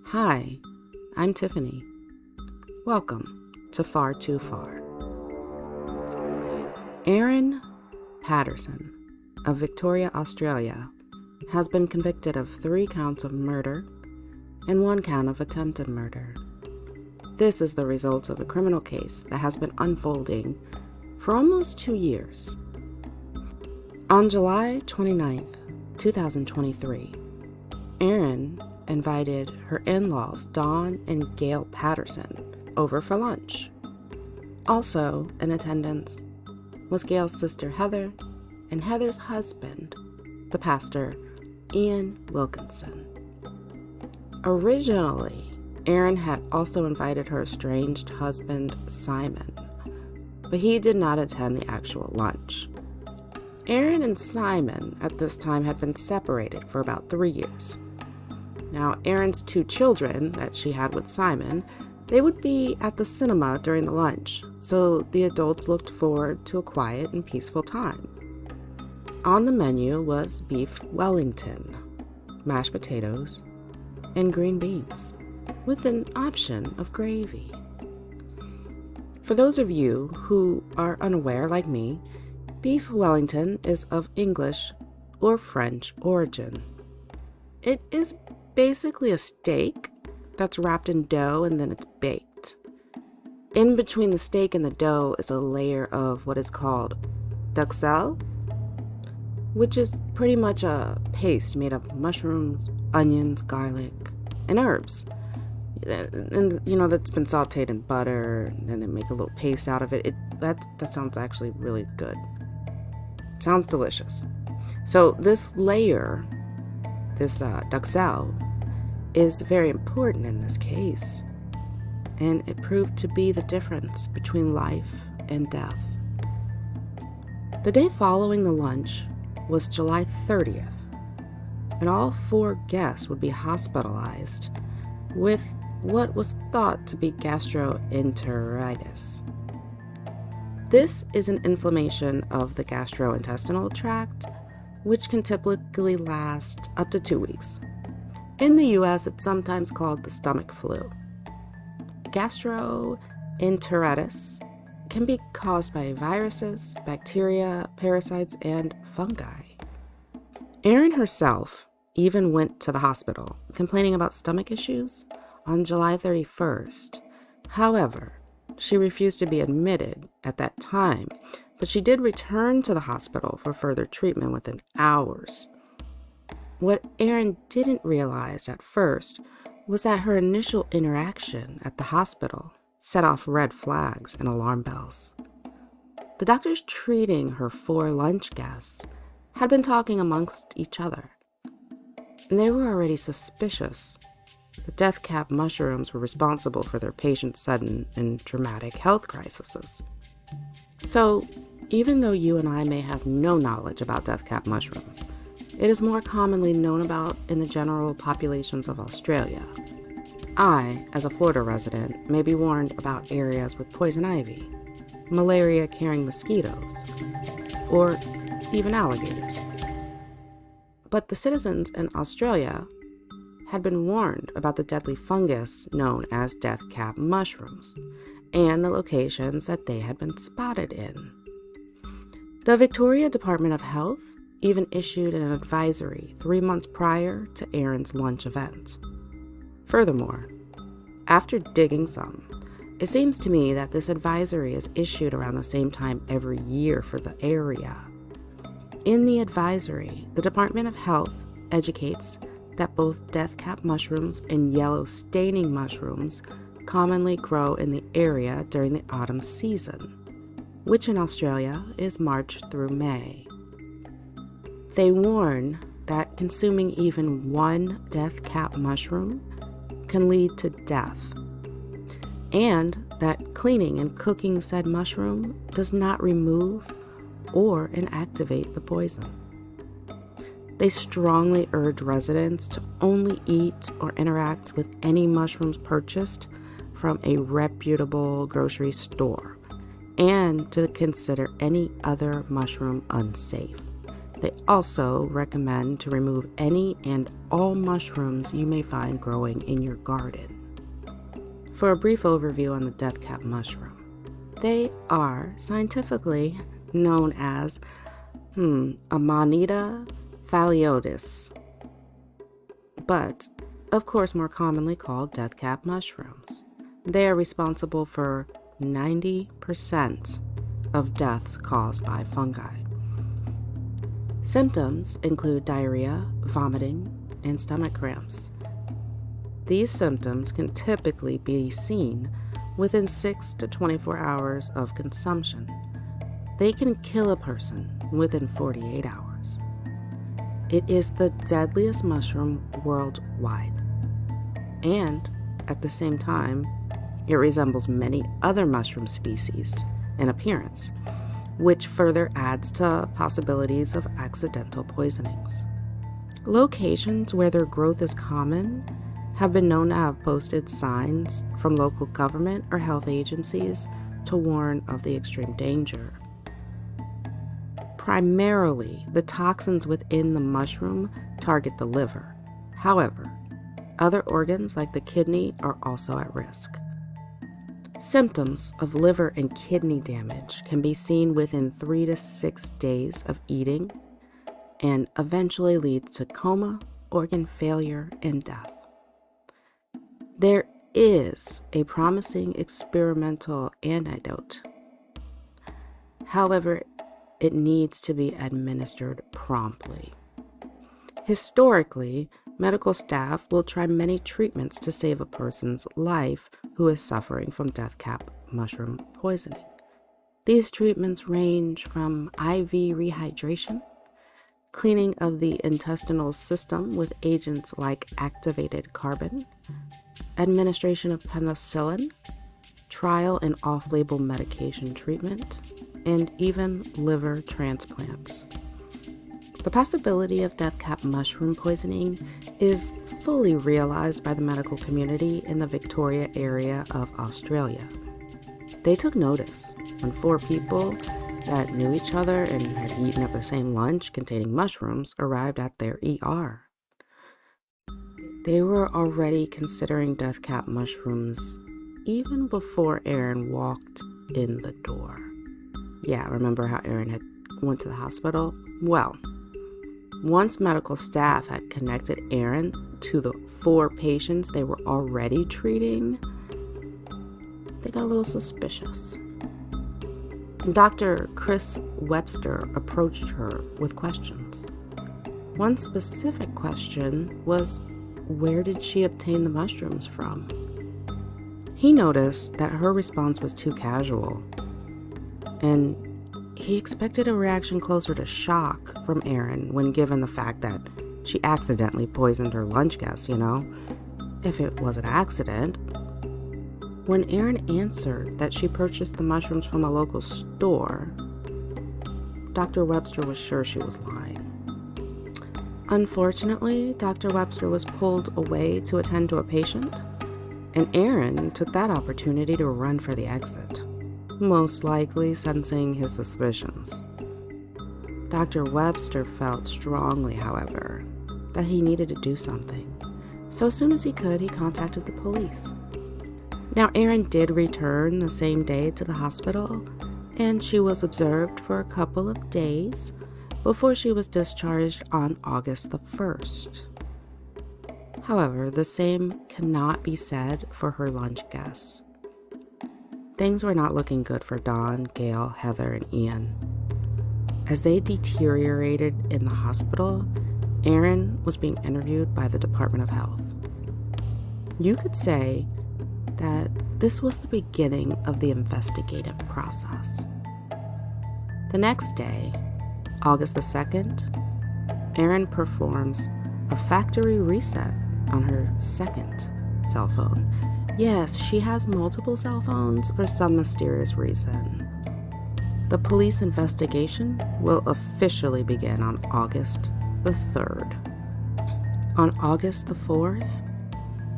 Hi, I'm Tiffany. Welcome to Far Too Far. Aaron Patterson of Victoria, Australia, has been convicted of 3 counts of murder and 1 count of attempted murder. This is the result of a criminal case that has been unfolding for almost 2 years. On July 29th, 2023, Aaron invited her in-laws, Dawn and Gail Patterson, over for lunch. Also in attendance was Gail's sister Heather and Heather's husband, the pastor Ian Wilkinson. Originally, Aaron had also invited her estranged husband, Simon, but he did not attend the actual lunch. Aaron and Simon at this time had been separated for about 3 years. Now, Aaron's 2 children that she had with Simon, they would be at the cinema during the lunch, so the adults looked forward to a quiet and peaceful time. On the menu was beef Wellington, mashed potatoes, and green beans, with an option of gravy. For those of you who are unaware like me, beef Wellington is of English or French origin. It is basically a steak that's wrapped in dough and then it's baked. In between the steak and the dough is a layer of what is called duxelle, which is pretty much a paste made of mushrooms, onions, garlic, and herbs. And that's been sauteed in butter, and then they make a little paste out of it. That sounds actually really good. Sounds delicious. So this layer, this duxelle, is very important in this case, and it proved to be the difference between life and death. The day following the lunch was July 30th, and all 4 guests would be hospitalized with what was thought to be gastroenteritis. This is an inflammation of the gastrointestinal tract, which can typically last up to 2 weeks. In the US, it's sometimes called the stomach flu. Gastroenteritis can be caused by viruses, bacteria, parasites, and fungi. Erin herself even went to the hospital complaining about stomach issues on July 31st. However, she refused to be admitted at that time, but she did return to the hospital for further treatment within hours. What Erin didn't realize at first was that her initial interaction at the hospital set off red flags and alarm bells. The doctors treating her 4 lunch guests had been talking amongst each other, and they were already suspicious. The death cap mushrooms were responsible for their patients' sudden and dramatic health crises. So, even though you and I may have no knowledge about death cap mushrooms, it is more commonly known about in the general populations of Australia. I, as a Florida resident, may be warned about areas with poison ivy, malaria-carrying mosquitoes, or even alligators. But the citizens in Australia had been warned about the deadly fungus known as death cap mushrooms and the locations that they had been spotted in. The Victoria Department of Health even issued an advisory 3 months prior to Aaron's lunch event. Furthermore, after digging some, it seems to me that this advisory is issued around the same time every year for the area. In the advisory, the Department of Health educates that both death cap mushrooms and yellow staining mushrooms commonly grow in the area during the autumn season, which in Australia is March through May. They warn that consuming even 1 death cap mushroom can lead to death, and that cleaning and cooking said mushroom does not remove or inactivate the poison. They strongly urge residents to only eat or interact with any mushrooms purchased from a reputable grocery store, and to consider any other mushroom unsafe. They also recommend to remove any and all mushrooms you may find growing in your garden. For a brief overview on the death cap mushroom, they are scientifically known as Amanita phalioides, but of course more commonly called death cap mushrooms. They are responsible for 90% of deaths caused by fungi. Symptoms include diarrhea, vomiting, and stomach cramps. These symptoms can typically be seen within 6 to 24 hours of consumption. They can kill a person within 48 hours. It is the deadliest mushroom worldwide. And at the same time, it resembles many other mushroom species in appearance, which further adds to possibilities of accidental poisonings. Locations where their growth is common have been known to have posted signs from local government or health agencies to warn of the extreme danger. Primarily, the toxins within the mushroom target the liver. However, other organs like the kidney are also at risk. Symptoms of liver and kidney damage can be seen within 3 to 6 days of eating and eventually leads to coma, organ failure, and death. There is a promising experimental antidote. However, it needs to be administered promptly. Historically, medical staff will try many treatments to save a person's life who is suffering from death cap mushroom poisoning. These treatments range from IV rehydration, cleaning of the intestinal system with agents like activated carbon, administration of penicillin, trial and off-label medication treatment, and even liver transplants. The possibility of death cap mushroom poisoning is fully realized by the medical community in the Victoria area of Australia. They took notice when 4 people that knew each other and had eaten at the same lunch containing mushrooms arrived at their ER. They were already considering death cap mushrooms even before Aaron walked in the door. Yeah, remember how Aaron had went to the hospital? Well, once medical staff had connected Aaron to the 4 patients they were already treating, they got a little suspicious. Dr. Chris Webster approached her with questions. One specific question was, where did she obtain the mushrooms from? He noticed that her response was too casual, and he expected a reaction closer to shock from Aaron when given the fact that she accidentally poisoned her lunch guest, if it was an accident. When Aaron answered that she purchased the mushrooms from a local store, Dr. Webster was sure she was lying. Unfortunately, Dr. Webster was pulled away to attend to a patient, and Aaron took that opportunity to run for the exit, most likely sensing his suspicions. Dr. Webster felt strongly, however, that he needed to do something, so as soon as he could, he contacted the police. Now, Aaron did return the same day to the hospital, and she was observed for a couple of days before she was discharged on August the 1st. However, the same cannot be said for her lunch guests. Things were not looking good for Dawn, Gail, Heather, and Ian. As they deteriorated in the hospital, Aaron was being interviewed by the Department of Health. You could say that this was the beginning of the investigative process. The next day, August the 2nd, Aaron performs a factory reset on her second cell phone. Yes, she has multiple cell phones for some mysterious reason. The police investigation will officially begin on August the 3rd. On August the 4th,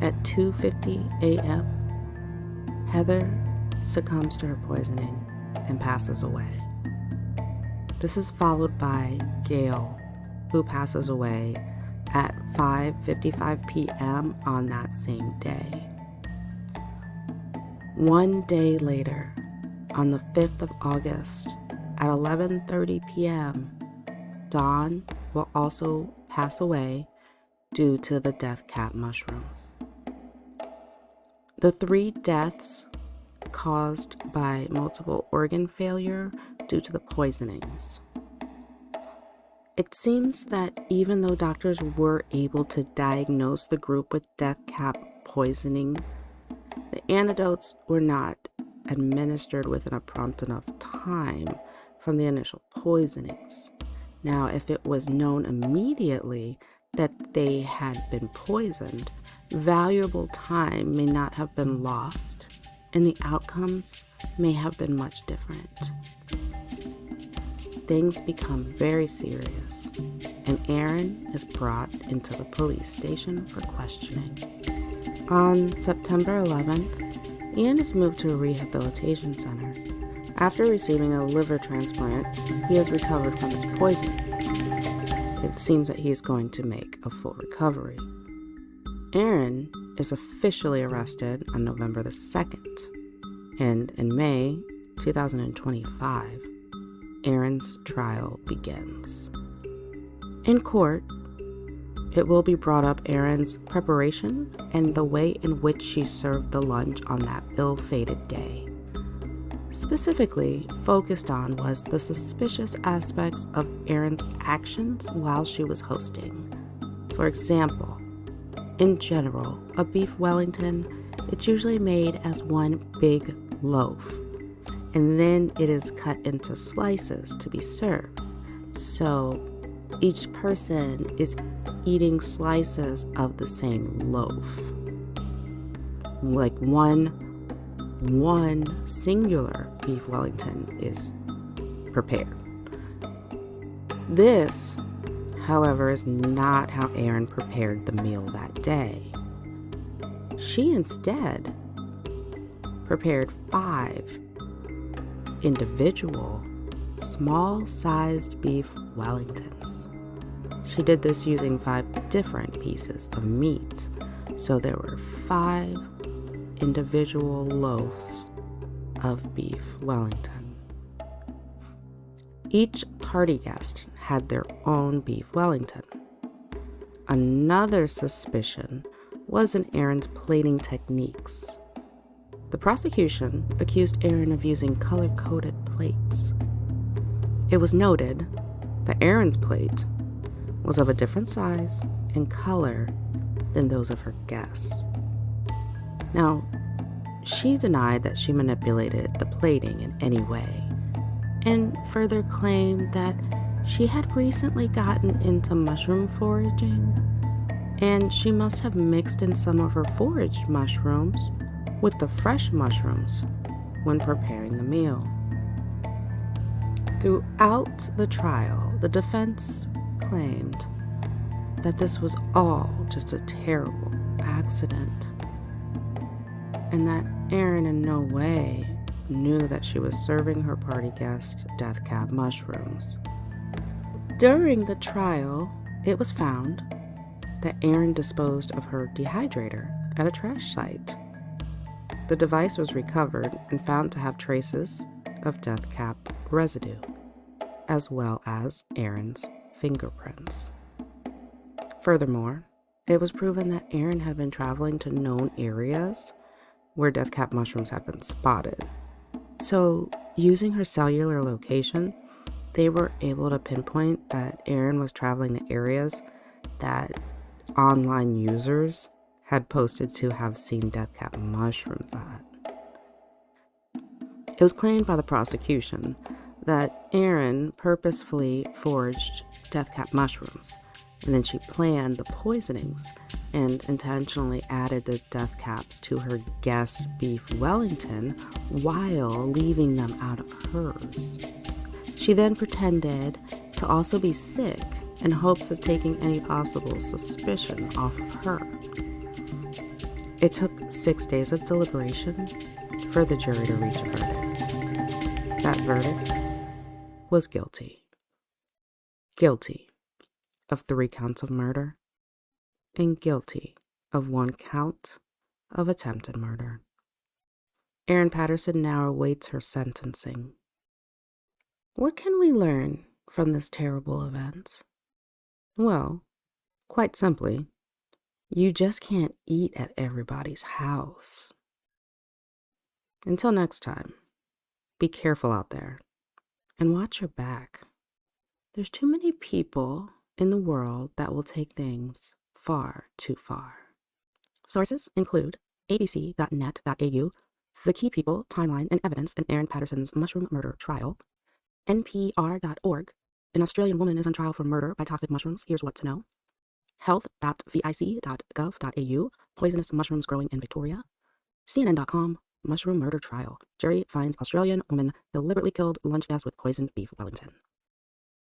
at 2:50 a.m., Heather succumbs to her poisoning and passes away. This is followed by Gail, who passes away at 5:55 p.m. on that same day. 1 day later, on the 5th of August at 11:30 p.m., Dawn will also pass away due to the death cap mushrooms. The 3 deaths caused by multiple organ failure due to the poisonings. It seems that even though doctors were able to diagnose the group with death cap poisoning, the antidotes were not administered within a prompt enough time from the initial poisonings. Now, if it was known immediately that they had been poisoned, valuable time may not have been lost, and the outcomes may have been much different. Things become very serious, and Aaron is brought into the police station for questioning. On September 11th, Ian is moved to a rehabilitation center. After receiving a liver transplant, he has recovered from his poisoning. It seems that he is going to make a full recovery. Aaron is officially arrested on November the 2nd, and in May 2025, Aaron's trial begins. In court, it will be brought up Aaron's preparation and the way in which she served the lunch on that ill-fated day. Specifically focused on was the suspicious aspects of Aaron's actions while she was hosting. For example, in general, a beef Wellington, it's usually made as one big loaf, and then it is cut into slices to be served. So each person is eating slices of the same loaf. Like one singular beef Wellington is prepared. This, however, is not how Aaron prepared the meal that day. She instead prepared 5 individual, small-sized beef Wellingtons. She did this using 5 different pieces of meat, so there were 5 individual loaves of beef Wellington. Each party guest had their own beef Wellington. Another suspicion was in Aaron's plating techniques. The prosecution accused Aaron of using color-coded plates. It was noted that Aaron's plate was of a different size and color than those of her guests. Now, she denied that she manipulated the plating in any way, and further claimed that she had recently gotten into mushroom foraging, and she must have mixed in some of her foraged mushrooms with the fresh mushrooms when preparing the meal. Throughout the trial, the defense claimed that this was all just a terrible accident, and that Aaron in no way knew that she was serving her party guest death cap mushrooms. During the trial, it was found that Aaron disposed of her dehydrator at a trash site. The device was recovered and found to have traces of death cap residue, as well as Aaron's fingerprints. Furthermore, it was proven that Aaron had been traveling to known areas where death cap mushrooms had been spotted. So, using her cellular location, they were able to pinpoint that Aaron was traveling to areas that online users had posted to have seen death cap mushrooms at. It was claimed by the prosecution that Aaron purposefully foraged death cap mushrooms, and then she planned the poisonings and intentionally added the death caps to her guest beef Wellington while leaving them out of hers. She then pretended to also be sick in hopes of taking any possible suspicion off of her. It took 6 days of deliberation for the jury to reach a verdict. That verdict was guilty. Guilty of 3 counts of murder and guilty of 1 count of attempted murder. Erin Patterson now awaits her sentencing. What can we learn from this terrible event? Well, quite simply, you just can't eat at everybody's house. Until next time, be careful out there and watch your back. There's too many people in the world that will take things far too far. Sources include abc.net.au, The Key People, Timeline, and Evidence in Erin Patterson's Mushroom Murder Trial, npr.org, An Australian Woman is on Trial for Murder by Toxic Mushrooms, Here's What to Know, health.vic.gov.au, Poisonous Mushrooms Growing in Victoria, CNN.com, Mushroom Murder Trial, Jury finds Australian woman deliberately killed lunch guest with poisoned beef Wellington.